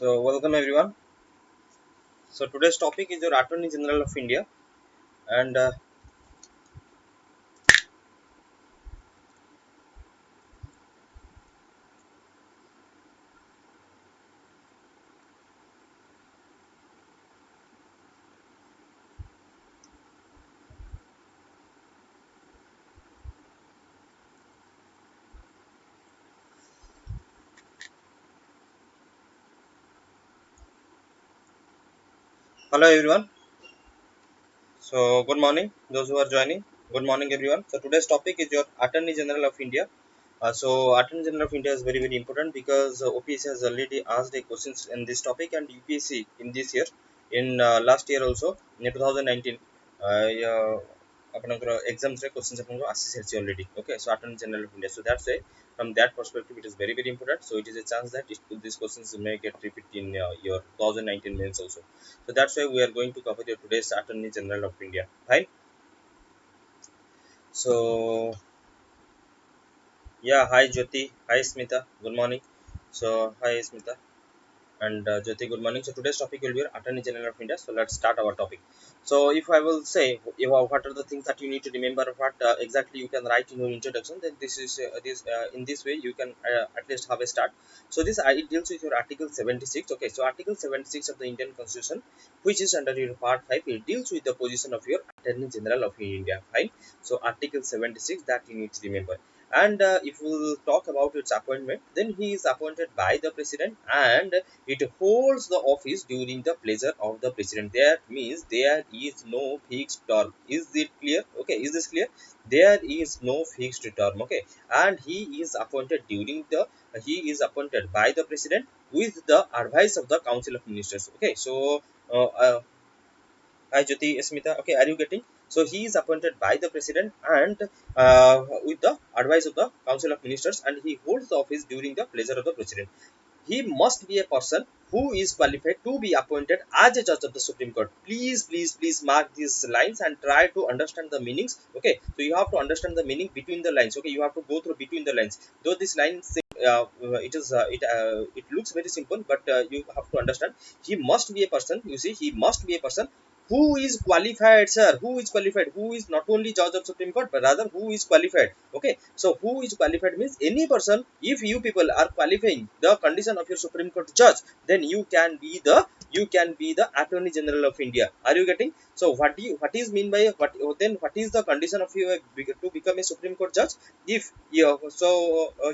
So welcome everyone. So today's topic is your Attorney General of India, and hello everyone. So good morning, those who are joining. Good morning everyone. So today's topic is your Attorney General of India. So Attorney General of India is very important because OPSC has already asked a questions in this topic, and UPSC in this year, in last year also in 2019, uh, ଆପଣଙ୍କର exams ରେ questions ଆପଣଙ୍କୁ ଆସି ସାରିଛି already. Okay, so Attorney General of India. So that's why from that perspective it is very important. So it is a chance that these questions may get repeated in your 2019 mains also. So that's why we are going to cover your today's Attorney General of India. Fine. So yeah, hi Jyoti, hi Smita, good morning. So hi Smita and Jyoti, good morning. So today's topic will be Attorney General of India. So let's start our topic. So if I will say what are the things that you need to remember, what exactly you can write in your introduction, then this is in this way you can at least have a start. So this it deals with your Article 76. Okay, so Article 76 of the Indian Constitution, which is under your Part 5, it deals with the position of your Attorney General of India. Fine. So Article 76 that you need to remember. And if we will talk about its appointment, then he is appointed by the president, and it holds the office during the pleasure of the president. That means there is no fixed term. Is it clear? Okay, is this clear? There is no fixed term. Okay, and he is appointed during the he is appointed by the president with the advice of the Council of Ministers. Okay, so hi Jyoti, Smita. Okay, are you getting? So he is appointed by the president and with the advice of the Council of Ministers, and he holds the office during the pleasure of the president. He must be a person who is qualified to be appointed as a judge of the Supreme Court. Please mark these lines and try to understand the meanings. Okay, so you have to understand the meaning between the lines. Okay, you have to go through between the lines. Though this line it looks very simple, but you have to understand. He must be a person. You see, he must be a person who is qualified, sir. Who is qualified? Who is not only judge of Supreme Court, but rather who is qualified. Okay, so who is qualified means any person. If you people are qualifying the condition of your Supreme Court judge, then you can be the Attorney General of India. Are you getting? So what is mean by what is the condition of you to become a Supreme Court judge? If you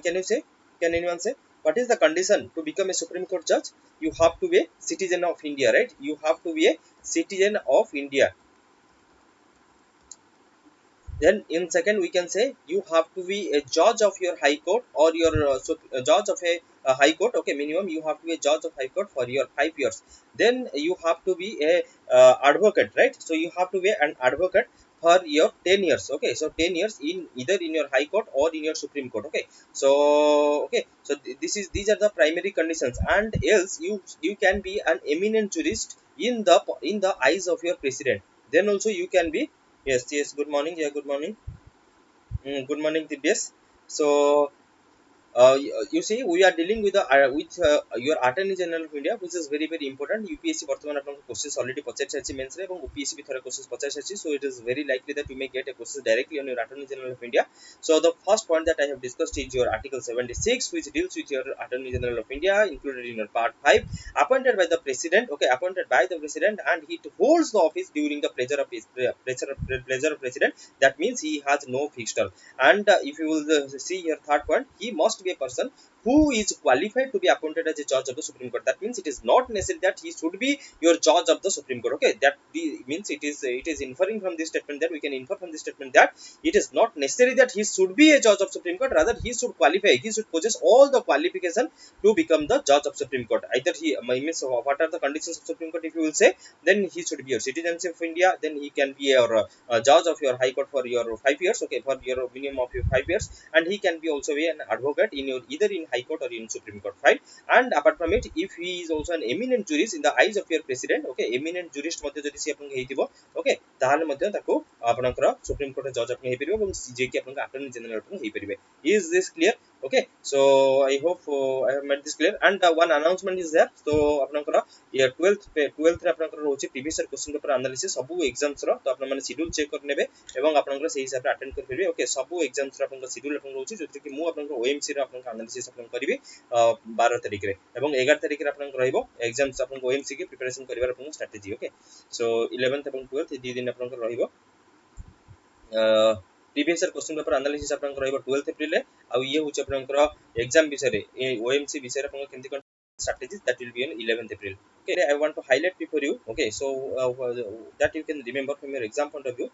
can you say? Can anyone say? What is the condition to become a Supreme Court judge? You have to be a citizen of India, right? You have to be a citizen of India. Then in second we can say you have to be a judge of your high court or your judge of a high court. Okay, minimum you have to be a judge of high court for your 5 years. Then you have to be a advocate, right? So you have to be an advocate for your 10 years. Okay, so 10 years in either in your high court or in your Supreme Court. Okay, so these are the primary conditions, and else you can be an eminent jurist in the eyes of your president. Then also you can be. Yes, good morning. Yeah, good morning. Good morning, Divyas. So, you see we are dealing with the your Attorney General of India, which is very important. UPSC ବର୍ତ୍ତମାନ ଆପଣଙ୍କୁ questions already ପଚାରି ସାରିଛି mens ରେ ଏବଂ OPSC ବି ଥରେ questions ପଚାରି ସାରିଛି, so it is very likely that you may get a question directly on your Attorney General of India. So the first point that I have discussed is your Article 76, which deals with your Attorney General of India, included in your Part 5, appointed by the President. Okay, appointed by the President, and he holds the office during the pleasure of President. That means he has no fixed term. And if you will see your third point, he must be a person who is qualified to be appointed as a judge of the Supreme Court. That means it is not necessary that he should be your judge of the Supreme Court. Okay, that means it is inferring from this statement that we can infer from this statement that it is not necessary that he should be a judge of Supreme Court. Rather, he should qualify. He should possess all the qualification to become the judge of Supreme Court. Either he means what are the conditions of Supreme Court? If you will say, then he should be your citizenship of India. Then he can be your judge of your High Court for your 5 years. Okay, for your minimum of your 5 years, and he can be also be an advocate in your either in High Court or in Supreme Court. Fine. And apart from it, if he is also an eminent jurist in the eyes of your president, okay, eminent jurist मध्ये যদি सी आपन हेतिबो, okay, ताहाले मध्ये ताको आपनकर supreme court जज आपन हेइ परिबो ଏବଂ जे कि आपन अटॉर्नी जनरल आपन हेइ परिबे. Is this clear? Okay, so I hope I have made this clear. And one announcement is there. So आपनकर ये 12th रे आपनकर होछि previous year question paper analysis सब एग्जाम्स रो, तो आपन माने शेड्यूल चेक कर नेबे एवं आपनकर सेही हिसाब रे अटेंड कर परिबे. ओके, सब एग्जाम्स रो आपनकर शेड्यूल आपन होछि जोथि कि मु आपनकर OMC रो आपनकर एनालिसिस आपन करिवे 12 तारिख रे एवं 11 तारिख रे आपनकर रहइबो एग्जाम्स आपन OMC के प्रिपरेशन करिवार आपन स्ट्रेटजी. ओके, सो 11th एवं 12th दी दिन आपनकर रहइबो previous year question paper analysis आपनकर रहइबो 12th अप्रैल रे. आ ये होछि आपनकर एग्जाम विषय रे OMC विषय रे आपन केमति strategies, that will be on 11th April. Okay, I want to highlight before you. Okay, so that you can remember from your exam point of view.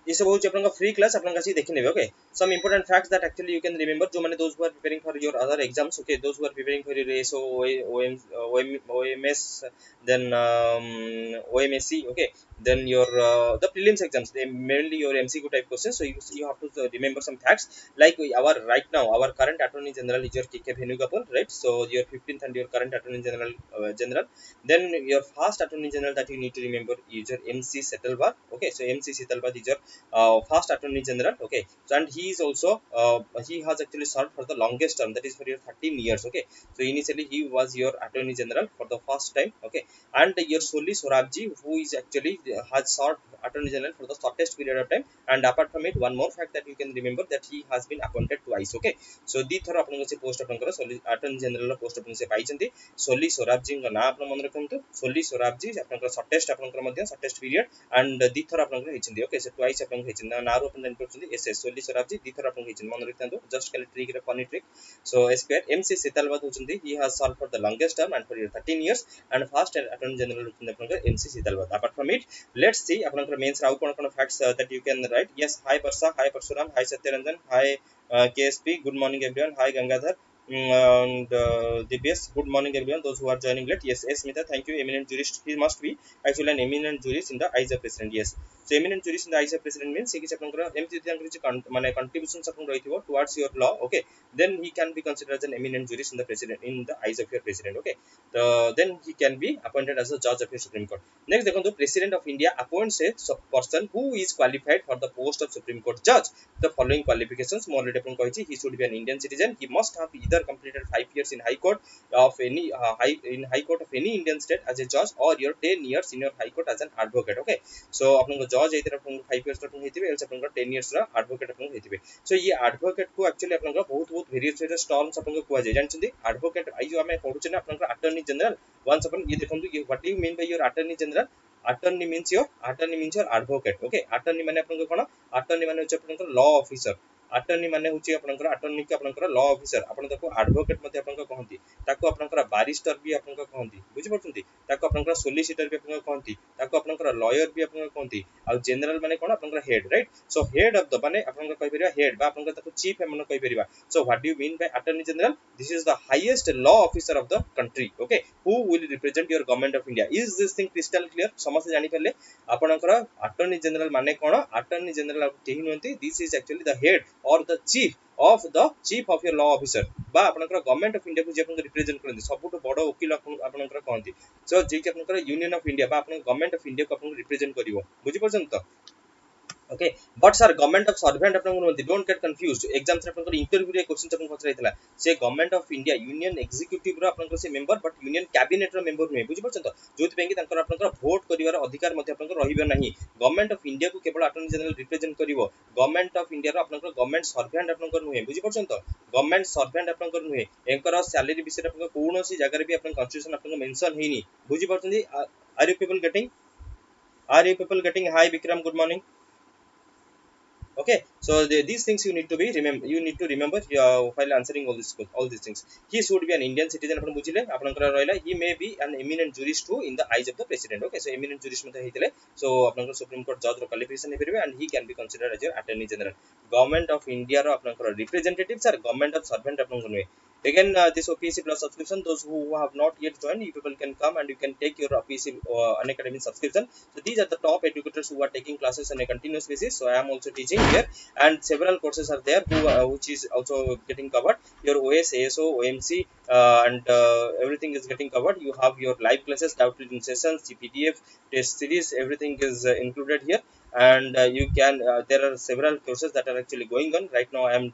ये सब होछि आपन फ्री क्लास आपन कासी देखि नेबे. Okay, some important facts that actually you can remember जो माने those who are preparing for your other exams. Okay, those who are preparing for your SO OMS, then OMSC. Okay, then your the prelims exams, they mainly your MCQ type questions, so you have to remember some facts like our right now our current Attorney General is your KK Venugopal, right? So your 15th and your current Attorney General. Then your first Attorney General that you need to remember is your MC Setalvad. Okay, so MC Setalvad is your first Attorney General. Okay, so and he is also he has actually served for the longest term, that is for your 13 years. Okay, so initially he was your Attorney General for the first time. Okay, and your Solly Sorabji, who is actually has served Attorney General for the shortest period of time. And apart from it, one more fact that you can remember, that he has been appointed twice. Okay, so दी थर आपन से post आपन सोली attorney general post आपन से पाइछंती. सोली सोराबजी का नाम आपन मन रखंतु. सोली सोराबजी आपन शॉर्टेस्ट आपन मध्ये शॉर्टेस्ट पीरियड एंड दी थर आपन हेछंती. ओके, सो ट्वाइस आपन हेछन ना रो आपन जानि परछंती. एसएस सोली सोराबजी दी थर आपन हेछन मन रखंतु. जस्ट खाली ट्रिक रे फनी ट्रिक. सो एसपीआर एमसी सेतालवाद होछंती. He has serve for the longest term and for your 13 years and first attorney general होछंती आपन MC Setalvad. Apart from it, let's see आपन मेंस राउ कोन facts that you can write. Yes, hi Parsa, hi Parsuram, hi Satyaranjan, hi KSP, good morning everyone, hi Gangadhar, and Divyas, good morning everyone, those who are joining late. Yes, Smita, thank you. Eminent jurist, he must be actually an eminent jurist in the eyes of president. Yes, so eminent jurist in the eyes of president means he is apanଙ୍କର ଏମିତି ଯଦି ତାଙ୍କର କିଛି ମାନେ contributions ଆପଣ ରହିଥିବ towards your law. Okay, then he can be considered as an eminent jurist in the president, in the eyes of your president. Okay, then he can be appointed as a judge of your Supreme Court. Next देखो, President of India appoints a person who is qualified for the post of Supreme Court judge. The following qualifications more later upon कहिछि. He should be an Indian citizen. He must have either completed 5 years in High Court of any High Court of any Indian state as a judge, or your 10 years in your High Court as an advocate. Okay, so आपन judge either आपन 5 years आपन हेतिबे, else आपन 10 years रा advocate आपन हेतिबे. So ये advocate को actually आपन बहुत various terms आपन को जाय जानछन्ती. Advocate आई जो हमें पढुछे ना आपन Attorney General. Once upon ये देखंतु ये what do you mean by your Attorney General? Attorney means your advocate. Okay, attorney माने आपन कोन? Attorney माने होचे आपन law officer. अटर्नी माने होची आपनकर अटर्नी के आपनकर लॉ ऑफिसर. आपन ताको एडवोकेट मध्ये आपनकर कहंती. ताको आपनकर बैरिस्टर भी आपनकर कहंती. बुझि पड़छंती. ताको आपनकर सोलिसिटर भी आपनकर कहंती. ताको आपनकर लॉयर भी आपनकर कहंती. आ जनरल माने कोन? आपनकर head, right? So head of the माने आपनकर कहि परिबा हेड बा आपनकर ताको चीफ हमन कहि परिबा. So what do you mean by attorney general? This is the highest law officer of the country. Okay, who will represent your government of India. Is this thing crystal clear? समस्त जानि परले आपनकर attorney general माने कोन? Attorney general केहि नोंती. This is actually the head or the chief of your law officer बा आपनकर government of India को जे आपन रिप्रेजेंट करନ୍ତି सबुठ बड़ वकील आपनकर कहंती. सो जे कि आपनकर यूनियन ऑफ इंडिया बा आपन गवर्नमेंट ऑफ इंडिया को आपन रिप्रेजेंट करिवो. बुझि परछन त? Okay but sir government of servant आपन को डोंट गेट कंफ्यूज्ड एग्जाम से आपन इंटरव्यू रे क्वेश्चन आपन पचराइतला से government of India union executive रो आपन को से मेंबर बट यूनियन कैबिनेट रो मेंबर नुहे बुझि परछन तो जोति पे कि तांकर आपन को वोट करिवार अधिकार मध्ये आपन को रहिबे नाही गवर्नमेंट ऑफ इंडिया को केवल अटॉर्नी जनरल रिप्रेजेंट करिवो गवर्नमेंट ऑफ इंडिया रो आपन को गवर्नमेंट सर्वेंट आपन को नुहे बुझि परछन तो गवर्नमेंट सर्वेंट आपन को नुहे एंकर सैलरी विषय आपन को कोनोसी जगह रे भी आपन कॉन्स्टिट्यूशन आपन को मेंशन हेनी बुझि परछन are you people getting hi Vikram good morning okay so these things you need to be remember you need to remember while answering all these things he should be an indian citizen apan bujile apankara roila he may be an eminent jurist too in the eyes of the president okay so eminent jurist mate heitile so apankara supreme court judge ro qualification he and he can be considered as your attorney general government of india ro apankara representatives are government of servant apankara noe again this OPSC plus subscription those who have not yet joined you people can come and you can take your OPSC Unacademy subscription so these are the top educators who are taking classes on a continuous basis so I am also teaching here and several courses are there who which is also getting covered your OS ASO OMC and everything is getting covered you have your live classes doubt reading sessions GPDF test series everything is included here and you can there are several courses that are actually going on right now I am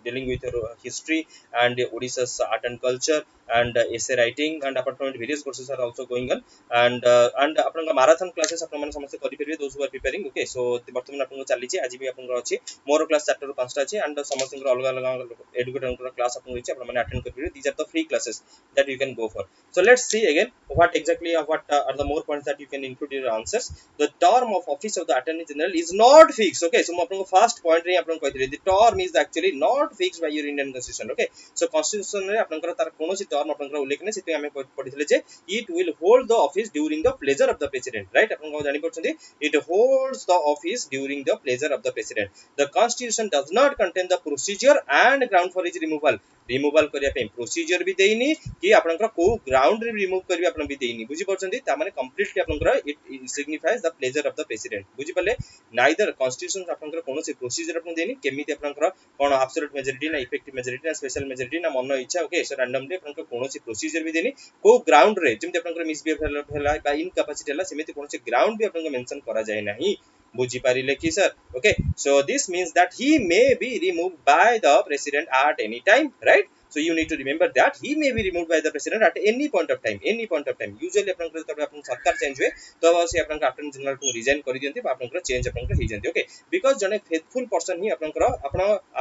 dealing with your history and Odisha's art and culture and essay writing and apart from it various courses are also going on and आपनका marathon classes आपन माने समस्त करि परिबे those who are preparing okay so वर्तमान आपन चली छि आज भी आपन अछि मोर क्लास 4 ରୁ 5 ଟା अछि and समस्त अलग अलग एजुकेटर क्लास आपन होछि आपन माने अटेंड करि परिबे these are the free classes that you can go for so let's see again what exactly what are the more points that you can include in your answers the term of office of the attorney general is not fixed okay so आपन को first point रे आपन कहितले the term is actually not fixed by your Indian constitution okay so constitution रे आपन तार कोनोसी term आपन उल्लेख नै सेति हमें पढितले जे it will hold the office during the pleasure of the president right आपन को जानि परछन्ती it holds the office during the pleasure of the president the constitution does not contain the procedure and ground for his removal removal करिया पे procedure भी देइनी कि आपनकर को ground रे रिमूव करबी आपन भी देइनी बुझी परछन्ती ता माने कंप्लीटली आपनकर it signifies the pleasure of the president बुझी पले नाइदर कॉन्स्टिट्यूशन आपनकर कोनोसी प्रोसीजर आपन देइनी केमिति आपनकर कोन एब्सोल्यूट मेजॉरिटी ना इफेक्टिव मेजॉरिटी ना स्पेशल मेजॉरिटी ना मन इच्छा ओके सो रैंडमली आपनकर कोनोसी प्रोसीजर भी देइनी को ग्राउंड रे जेमति आपनकर मिसबिहेव होला बा इनकैपेसिटी होला सेमिति कोनोसी ग्राउंड भी आपनकर मेंशन करा जाय नाही बुझी पारिले कि sir okay so this means that he may be removed by the president at any time right so you need to remember that he may be removed by the president at any point of time usually अपन तब अपन सरकार change हुए तो से अपन attorney general को resign कर दियंती बा अपन change अपन हो जंती okay because जने फेथफुल पर्सन ही अपन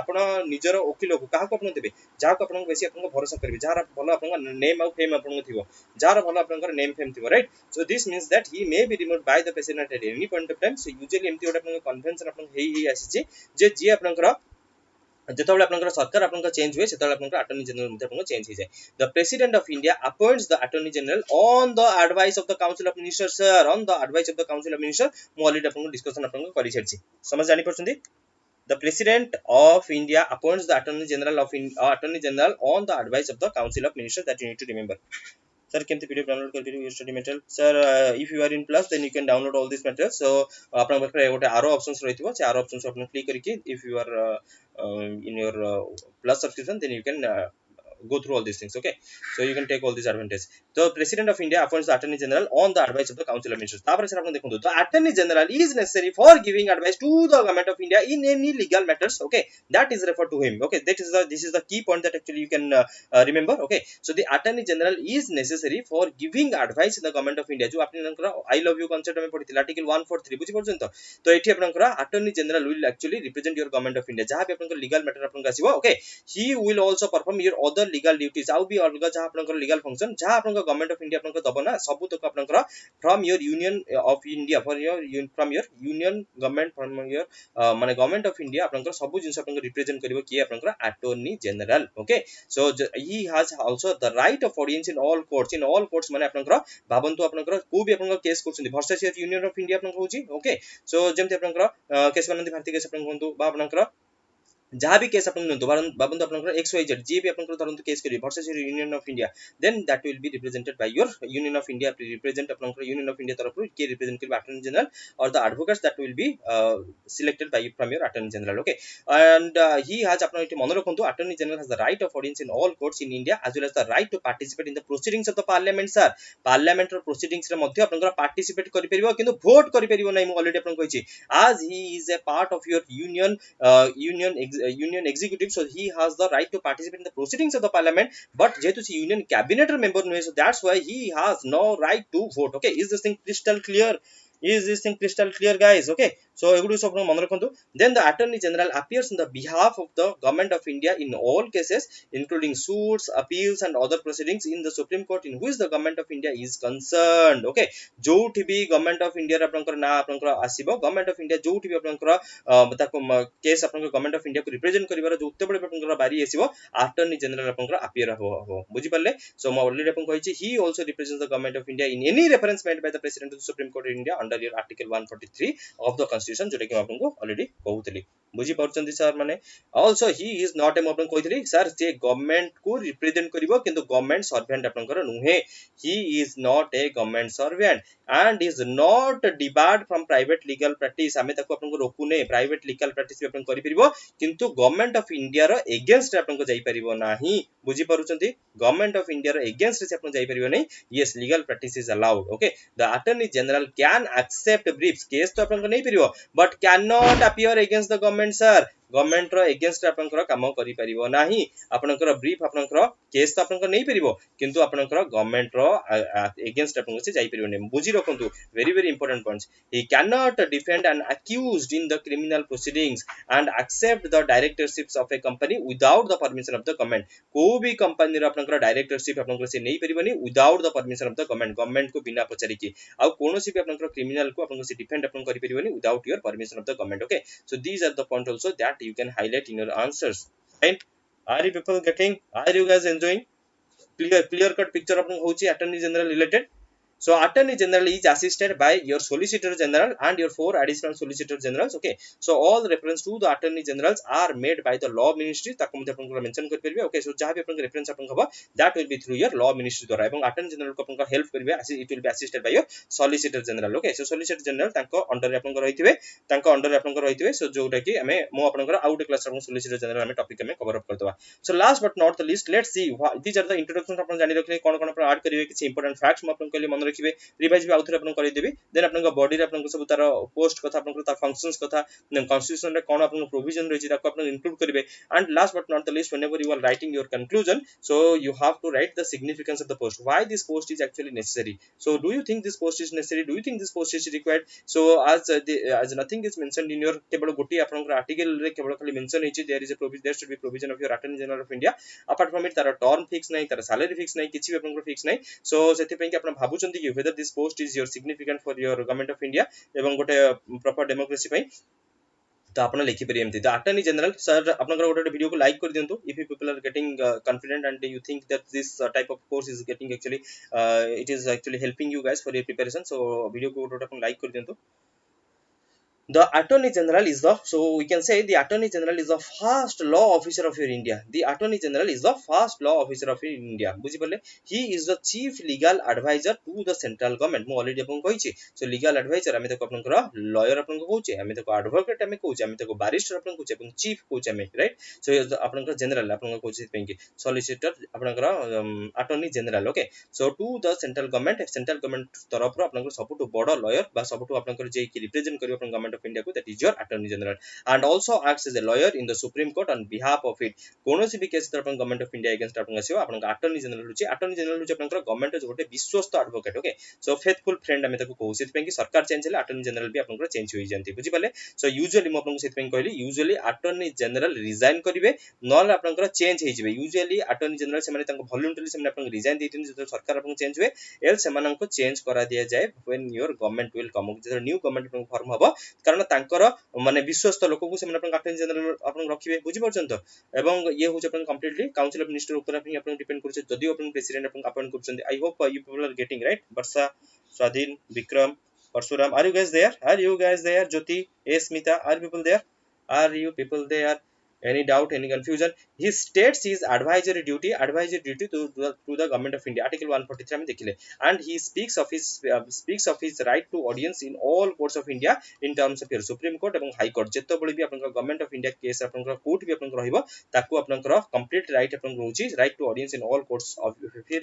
अपन निजर वकील को काहा को अपन देबे जा को अपन बेसी अपन भरोसा करबे जार भलो अपन नेम और फेम अपन थिबो जार भलो अपन नेम फेम थिबो right so this means that he may be removed by the president at any point of time so usually एमती ओटा अपन कन्वेंशन अपन हेई आसी जे जे अपन जेतबेले आपनकर सरकार आपनकर चेंज हुए सेतबेले आपनकर अटॉर्नी जनरल मध्ये आपनकर चेंज हो जाय the president of India appoints the attorney general on the advice of the council of ministers sir on the advice of the council of minister मु ऑलरेडी आपनकर डिस्कशन आपनकर करि छछि समझ जानि परछन्ती the president of india appoints the attorney general on the advice of the council of ministers that you need to remember sir केमती PDF download कर करियो study material sir if you are in plus then you can download all this material so आपन पाखरे गोटे आरो options रहितबो से आरो options आपन क्लिक करके if you are in your plus subscription then you can go through all these things okay so you can take all these advantage the president of india appoints the attorney general on the advice of the council of ministers तापर sir आपन देखंतु the attorney general is necessary for giving advice to the government of india in any legal matters okay that is referred to him okay this is the key point that actually you can remember okay so the attorney general is necessary for giving advice in the government of india जो आपनकर I love you concept में पढिथिला article 143 बुझि परछन तो एठी आपनकर attorney general will actually represent your government of india जहां भी आपनकर legal matter आपनकर आसीबो okay he will also perform your other legal duties आउ भी अलग जहां आपनकर legal function जहां आपनकर government of india आपनकर दबो ना सब तक आपनकर from your union of india from your union government from your माने government of india आपनकर सब जिंस आपनकर रिप्रेजेंट करिवो कि आपनकर attorney general okay so he has also the right of audience in all courts माने आपनकर भाबंतु आपनकर को भी आपनकर केस करछन वर्सेस union of india आपनकर होची okay so जेमते आपनकर केस बनंती भारतीय केस आपनकर होंतु बा आपनकर जहाँ भी केस अपन बाबू आपन एक्स वाई जेड जी भी अपन धरन केस करी versus union of India then that will be represented by your union of India represent अपन यूनियन ऑफ इंडिया तरफ के रिप्रेजेंट कर अटॉर्नी जनरल और the advocates that will be selected by from your attorney general. Okay, and he has upon eighty मन रखंतु attorney general has the right of audience in all courts in India as well as the right to participate in the proceedings of the parliament. Sir, parliament ର proceedings ରେ ମଧ୍ୟ ଆପଣଙ୍କର participate କରି परिबो किंतु vote କରି परिबो नै मु already आपन कहिछि as he is a part of your union executive, so he has the right to participate in the proceedings of the parliament, but jehetu se union cabinet member nuhe, so that's why he has no right to vote. Okay, is this thing crystal clear? Is this thing crystal clear, guys? Okay, so egudu सब मन रखंतु. Then the attorney general appears on the behalf of the government of India in all cases including suits, appeals and other proceedings in the Supreme Court in which the government of India is concerned. Okay, जोठी भी government of India आपनकर ना आपनकर आसीबो government of India जोठी भी आपनकर ताको case आपनकर गवर्नमेंट ऑफ इंडिया को रिप्रेजेंट करिवार जोते बडे आपनकर बारी आसीबो अटॉर्नी जनरल आपनकर अपियर हो बुझी पाले. सो म ऑलरेडी आपन कहिछि he also represents the government of India in any reference made by the president of the supreme court of India under your article 143 of the constitution जोटा कि हम आपनको ऑलरेडी कहउतली बुझी पाउछन्ती सर माने. Also he is not a म आपन कहितली सर जे गवर्नमेंट को रिप्रेजेंट करिवो किंतु गवर्नमेंट सर्वेंट आपनकर नुहे. he is not a government servant and is not debarred from private legal practice. आमे ताको आपन को रोकुने प्राइवेट लीगल प्रैक्टिस भी आपन करि परिबो किंतु गवर्नमेंट ऑफ इंडिया रो अगेंस्ट आपन को जाई परिबो नाही बुझी पारुचंती. गवर्नमेंट ऑफ इंडिया रो अगेंस्ट से आपन जाई परिबो नहीं. Yes legal practice is allowed. Okay, the attorney general can accept briefs case तो आपन को नहीं परिबो but can not appear against the government. Sir government रो अगेंस्ट आपनकर काम करि परिबो नाही. आपनकर ब्रीफ आपनकर केस तो आपनकर नहीं परिबो किंतु आपनकर गवर्नमेंट रो अगेंस्ट आपन से जाई परिबो नहीं. बुझी रखंतु very very important points. He cannot defend an accused in the criminal proceedings and accept the directorships of a company without the permission of the government. को भी कंपनी रो आपनकर डायरेक्टरशिप आपनकर से नहीं परिबो नहीं without the permission of the government को बिना पचारि की आ कोनोसी भी आपनकर क्रिमिनल को आपनकर से डिफेंड आपन करि परिबो नहीं without your permission of the government. Okay, so these are the point also that you can highlight in your answers. Fine, are you people getting, are you guys enjoying? Clear cut picture आपन होची attorney general related. So attorney general is assisted by your solicitor general and your 4 additional solicitor generals. Okay, so all reference to the attorney generals are made by the law ministry ताको मध्ये आपण mention कर परिबे. Okay, सो जहां भी आपण reference आपण हबो that will be through your law ministry द्वारा एवं अटॉर्नी जनरल को आपण हेल्प करिवे it will be assisted by your solicitor general. Okay, so solicitor general ताको अंडर रे आपण रहिथिबे ताको अंडर रे आपण रहिथिबे. सो जोटा कि हमें मो आपण आउट क्लास आपण solicitor general हमें टॉपिक हमें कवर अप करदवा. So last but not the least let's see these are the introduction आपण जानि रखले कोन कोन आपण ऐड करिवे किछि इंपोर्टेंट फैक्ट्स म आपण कहले मन रखिबे रिवाइज भी आउथरे आपण करि देबी. देन आपण बॉडी रे आपण सब तार पोस्ट कथा आपण तार फंक्शंस कथा कॉन्स्टिट्यूशन रे कोन आपण प्रोविजन रहि ताको आपण इंक्लूड करिवे. And last but not the least whenever you are writing your conclusion so you have to write the significance of the post, why this post is actually necessary. So do you think this post is necessary, do you think this post is required. So as nothing is mentioned in your केवल गोटी आपण article रे केवल खाली mention हिची there is a provision, there should be provision of your attorney general of India. Apart from it तार term fix नाही, तार सैलरी फिक्स नाही, किछि भी आपण फिक्स नाही. सो सेति पई कि आपण भाबुचंती कि whether this post is your significant for your government of India एवं गोटे प्रॉपर डेमोक्रेसी पई तो आपण लिखि परि एमति. द अटॉर्नी जनरल सर आपनकर गोटे वीडियो को लाइक कर दियंतु if you people are getting confident and you think that this type of course is getting actually it is actually helping you guys for your preparation. So video को गोटे आपण like कर दियंतु. The Attorney General is the, so we can say the Attorney General is the first law officer of your India. The Attorney General is the first law officer of your India. बुझी पले. He is the chief legal advisor to the central government. मो already अपन कहिछि. So legal advisor हमें तको अपन करा lawyer अपन को कहउछे, हमें तको advocate हमें कहउछे, हमें तको बैरिस्टर अपन कहउछे अपन चीफ कहउछे हमें, राइट. सो अपन का जनरल अपन को कहउछे पेंकी सॉलिसिटर अपन करा attorney general. Okay, so to the central government तरफ रो अपन को सबटु बड़ लॉयर बा सबटु अपन को जे कि रिप्रेजेंट करियो अपन गवर्नमेंट of India को, that is your attorney general, and also acts as a lawyer in the Supreme Court on behalf of it. कोनोसी भी केस अपन गवर्नमेंट ऑफ इंडिया अगेंस्ट अपन आसीबो अपन अटॉर्नी जनरल होची. अटॉर्नी जनरल होची अपन गवर्नमेंट जो गोटे विश्वस्त advocate. Okay, so faithful friend हमें ताको कहू सेति कि सरकार चेंज हेले अटॉर्नी जनरल भी अपन चेंज होई जानती. बुझी पाले. सो यूजुअली म अपन सेति कहली यूजुअली अटॉर्नी जनरल रिजाइन करिवे नॉल अपन चेंज हे जिवे. यूजुअली अटॉर्नी जनरल से माने ताको वॉलंटरी से माने अपन रिजाइन देथिन जतो सरकार अपन चेंज हुए एल से मानन को चेंज करा दिया जाए when your government will come, जतो न्यू गवर्नमेंट अपन फॉर्म हबो कारण तांकर माने विश्वस्त लोक को से माने अपन अटॉर्नी जनरल अपन रखिबे. बुझी परछन तो एवं ये होचे अपन कंप्लीटली काउंसिल ऑफ मिनिस्टर ऊपर अपन डिपेंड करछे जदी अपन प्रेसिडेंट अपन अपॉइंट करछन. I hope you people are getting right. Varsha, Swadhin, Vikram, Parshuram, are you guys there, are you guys there, Jyoti, uh Smita, are people there, are you people there, Any doubt, any confusion? He states his advisory duty to the government of India. Article 143 ଆମେ ଦେଖିଲେ, and he speaks of his right to audience in all courts of India in terms of your Supreme Court ଏବଂ High Court. ଯେତେବେଳେ ବି ଆପଣଙ୍କର government of India case ଆପଣଙ୍କର କୋଉଠି ବି ଆପଣଙ୍କର ରହିବ, ତାକୁ ଆପଣଙ୍କର complete right ଆପଣଙ୍କର ରହୁଛି, right to audience in all courts of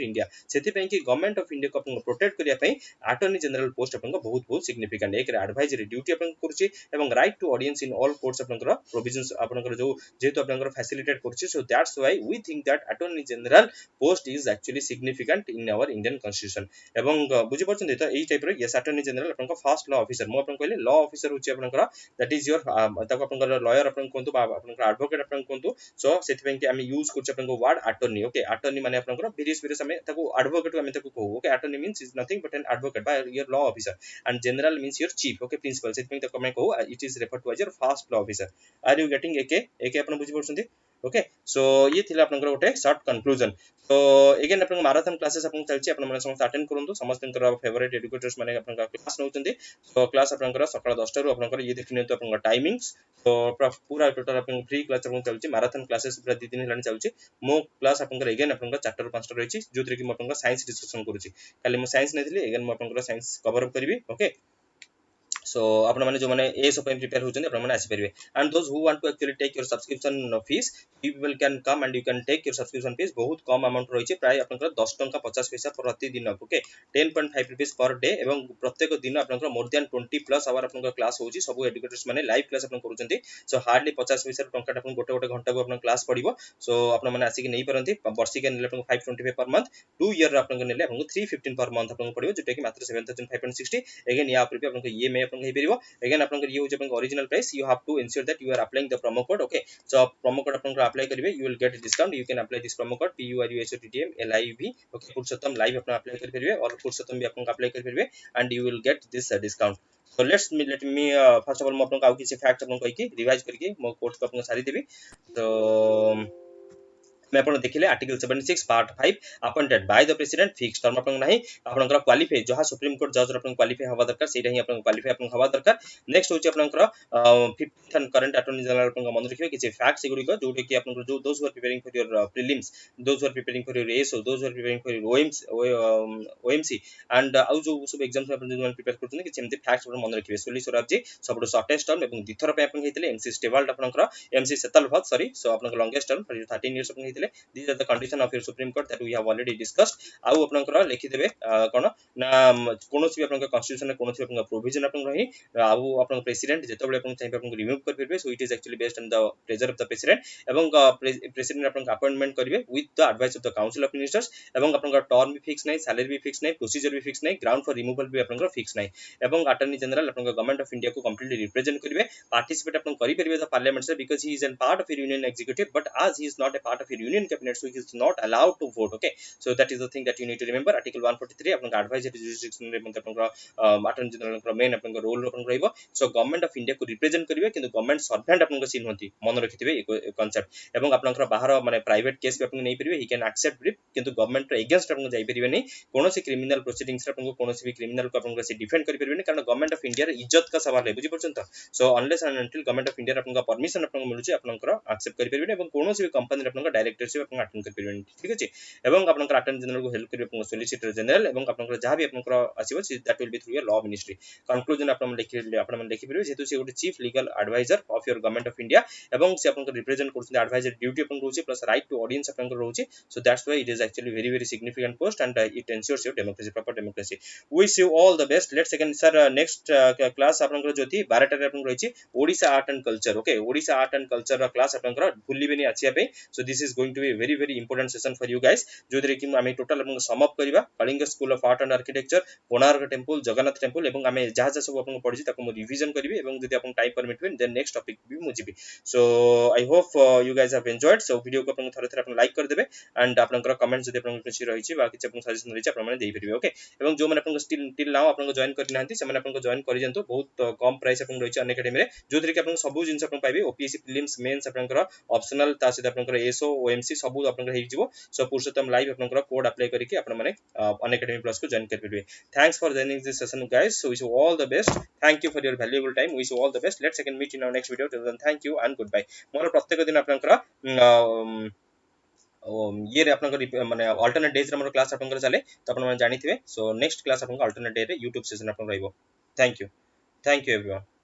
India. ସେଥିପାଇଁ କି government of India କୁ ଆପଣଙ୍କୁ protect କରିବା ପାଇଁ attorney general post ଆପଣଙ୍କ ବହୁତ ବହୁତ significant. ଏକରେ advisory duty ଆପଣଙ୍କୁ କରୁଛି ଏବଂ right to audience in all courts ଆପଣଙ୍କର provisions ଆପଣଙ୍କର ଯୋଉ যেহেতু আপনাদের facilitate করছে, so that's why we think that attorney general post is actually significant in our Indian constitution. এবং বুঝি পারছেন তো এই টাইপৰ yes attorney general আপনাদের ফার্স্ট ল অফিসর, মু আপনাদের কইলে ল অফিসর হচ্ছে আপনাদের that is your তাকে আপনাদের লয়ার আপনাদের কোনটো বা আপনাদের অ্যাডভোকেট আপনাদের কোনটো, সো সেতিপেন কি আমি ইউজ করছি আপনাদের ওয়ার্ড attorney. ওকে, attorney মানে আপনাদের ভেরিয়াস আমি তাকে অ্যাডভোকেট আমি তাকে কহু. ওকে, attorney means is nothing but an advocate by your law officer, and general means your chief. Okay, principal, সেতিপেন তাকে আমি কহু it is referred to as your first law officer. Are you getting AK ଆପଣ ବୁଝି ପାରୁଛନ୍ତି? Okay, सो ये थिला आपनकर गोटे शॉर्ट कंक्लूजन. तो अगेन आपन मैराथन क्लासेस आपन चलची, आपन माने समस्त अटेंड करंतु. समस्तनकर फेवरेट एजुकेटर्स माने आपन क्लास नउचंदी. तो क्लास आपनकर सकाळ 10 टा रु आपनकर ये देखिने तो आपन टाइमिंग्स. तो पूरा टोटल आपन फ्री क्लास आपन चलची. मैराथन क्लासेस पूरा 2 दिन हेलानी चलची. मो क्लास आपनकर अगेन आपनकर 4 टा रु 5 टा रहिची, जोतरे कि म आपनकर साइंस डिस्कशन करूची. काली म साइंस नेथिली, अगेन म आपनकर साइंस कवर अप करबी. ओके, so आपण माने जो माने एस ओपन प्रिपेयर होचंदी आपण माने आसी परिबे, and those who want to actually take your subscription fees, people can come and you can take your subscription fees. बहुत कम अमाउंट रहिছে, प्राय आपनकर 10 टंका 50 पैसा प्रति दिन. ओके, 10.5 रुपीस पर डे एवं प्रत्येक दिन आपनकर मोर देन 20 प्लस आवर आपनकर क्लास होची. सब एजुकेटर्स माने लाइव क्लास आपन करूचंती. सो हार्डली 50 पैसा टंका आपन गोटे गोटे घंटा को आपन क्लास पडिबो. सो आपण माने आसी कि नै परंती. वर्षिक नेले आपन 525 पर मंथ, 2 ईयर आपन नेले आपन 315 पर मंथ आपन पडिबो, जोटा कि मात्र 7560. अगेन या ऊपर भी आपन ये मे आपन हे परिबो. अगेन आपन ये होचे आपन original price. You have to ensure that you are applying the promo code. Okay, so promo code आपन अप्लाई करिवे, you will get discount. You can apply this promo code PURUSOTTM LIV. Okay, Purushottam live आपन apply कर परिवे और पुरुषोत्तम भी आपन apply कर परिवे, and you will get this discount. So let me first of all mo आपन आउ किसी फैक्ट आपन कहि कि रिवाइज करके मो कोर्स को आपन सारी देबी. तो मैं आपण देखिले article 76 part 5 appointed by the president fix term आपण नाही आपनकर क्वालिफाई जहा सुप्रीम कोर्ट जज आपण क्वालिफाई हवा दरकार, सेटा ही आपण क्वालिफाई आपण हवा दरकार. नेक्स्ट होची आपनकर 15th करंट अटॉर्नी जनरल आपण मन रखियो कि फैक्ट्स गुडी को जोटे कि आपनकर जो those who are preparing for your prelims, those who are preparing for your SO, those who are preparing for your OMC and आउ जो सब एग्जाम्स आपण जो प्रिपेयर करथुन कि सेमति फैक्ट्स आपण मन रखिबे. सोली सोराब जी सबटो शॉर्टेस्ट टर्म एवं दिथर पे आपण हेतिले MC स्टेबल्ड आपनकर MC सेतल भक्त सॉरी. सो आपनकर लॉन्गेस्ट टर्म फॉर 13 इयर्स आपण हेतिले. These are the condition of your Supreme Court that we have already discussed. आउ आपनकर लिखि देबे कोन ना कोनोसी भी आपनकर कॉन्स्टिट्यूशन में कोनोसी आपनकर प्रोविजन आपन रही. आउ आपन प्रेसिडेंट जेतबेले आपन चाहिबे आपन रिमूव कर परबे. So it is actually based on the pleasure of the president. एवं प्रेसिडेंट आपन अपॉइंटमेंट करिवे with the advice of the council of ministers. एवं आपनकर टर्म भी फिक्स नै, सैलरी भी फिक्स नै, प्रोसीजर भी फिक्स नै, ग्राउंड फॉर रिमूवल भी आपनकर फिक्स नै. एवं अटॉर्नी जनरल आपनकर गवर्नमेंट ऑफ इंडिया को कंप्लीटली रिप्रेजेंट करिवे. पार्टिसिपेट आपन करि परबे द पार्लियामेंट से, because he is an part of your union executive, but as he is not a part of your union cabinet, so he is not allowed to vote. Okay, so that is the thing that you need to remember. Article 143 आपन advisory jurisdiction रे मतलब आपन attorney general का main आपन role आपन रहइबो. So government of India को represent करिवे, किंतु गवर्नमेंट सर्वेंट आपन सीन होती मन रखिथिबे एक कांसेप्ट. एवं आपन बाहर माने प्राइवेट केस भी आपन नै परिवे. ही कैन एक्सेप्ट ब्रीफ, किंतु गवर्नमेंट रे अगेंस्ट आपन जाई परिवे नै. कोनोसी क्रिमिनल प्रोसीडिंग्स रे आपन कोनोसी भी क्रिमिनल को आपन से डिफेंड करि परिवे नै, कारण गवर्नमेंट ऑफ इंडिया रे इज्जत का सवाल है. बुझि परछन त. So unless and until government of India आपन परमिशन आपन मिलुची आपन एक्सेप्ट करि परिवे नै. एवं कोनोसी भी कंपनी आपन डायरेक्टरशिप आपन अटेंड करि परिवे. ठीक अछि. एवं आपन अटॉर्नी जनरल को हेल्प करिवे आपन सॉलिसिटर जनरल. एवं आपन जहां भी आपन आसीबो that will be through your law ministry. Conclusion आपन लिखि परिवे, जेतु से गोटे chief legal advisor of your government of India. एवं से आपन रिप्रेजेंट करछन एडवाइजर ड्यूटी आपन रहउची, प्लस राइट टू ऑडियंस आपन रहउची. So that's why it is actually very very significant post, and it ensures your democracy, proper democracy. Wish you all the best. Let's second sir next class आपन जोथि 12 टा आपन रहिची Odisha art and culture. Okay, Odisha art and culture रा class आपन भूलिबेनी आछिया पे. So this is going to be very very important session for you guys, जोदरे कि आमे टोटल आपन सम अप करबा Kalinga school of art and architecture, Konark temple, Jagannath temple, एवं आमे जहा सब आपन पढिछि ताको मो रिवीजन करबी. एवं जदि आपन टाइम परमिट होय देन नेक्स्ट टॉपिक भी मु जिबी. So I hope you guys have enjoyed. So video को आपन थरे थरे आपन लाइक कर देबे, एंड आपन कमेंट जदि आपन किछि रहिछि बा किछि आपन सजेशन रहिछि आपन माने देई परिबे. ओके, एवं जो माने आपन टिल नाउ आपन जॉइन करि नाहंती से माने आपन जॉइन करि जंतु. बहुत कम प्राइस आपन रहिछि अनएकेडमी रे, जोदरे कि आपन सब जिंस आपन पाइबे. OPSC प्रीलिम्स मेंस आपन ऑप्शनल ता से आपन एसओ OMC सब आपनकर हेइ जिवो सो पुरुषोत्तम लाइव आपनकर कोड अप्लाई करके आपन माने अनअकैडमी प्लस को जॉइन कर परिबे thanks for joining this session guys so wish you all the best thank you for your valuable time wish you all the best let's second meet in our next video till then thank you and good bye मोर प्रत्येक दिन आपनकर ये आपनकर माने alternate days रे हमर class आपनकर चले तो आपन माने जानि थिबे सो नेक्स्ट क्लास आपनकर अल्टरनेट डे रे YouTube सेशन आपन रहइबो थैंक यू एवरीवन